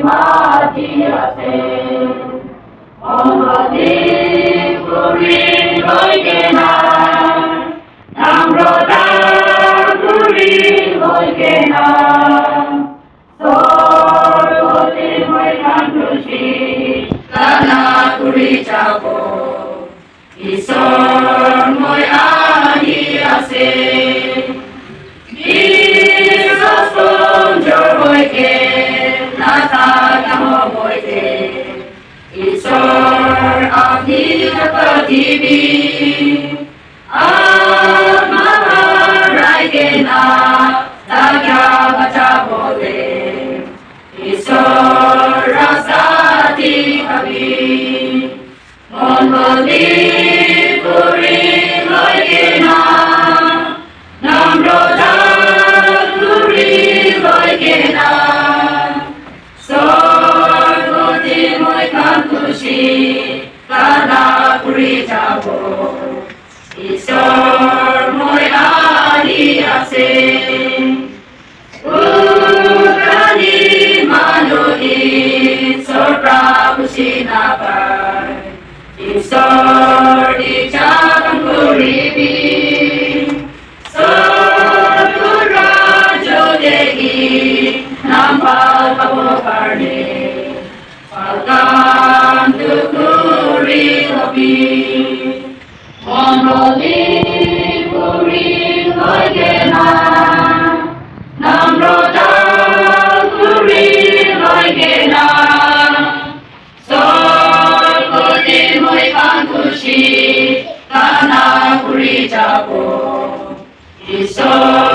মাটি আছে অনদী পুরী হইকে না নাম্রতা পুরী হইকে না সরস্বতী ময়দান খুশি কানা পুরী যাব ঈশ্বর মই আহি আছে ঈশ্বর পৃথিবী আমার রাইগে না তাগা বাঁচা বলে ঈশ্বর রাস্তাটি ভাবি মন্ডলী পুরী লইগে না নম্রতা পুরী লইগে না খুশি কানা পুরী যাব ঈশ্বর মই আহি আছে উকালি মানহি ঈশ্বর খুশি না পায় ঈশ্বর ইচ্ছা করিবি যদি নাম পাব কারণে Pagandukuri hobi, Mongoli puri loigena, Namrota puri loigena, Sor koti moi kankushi, Kana puri jabo, Isor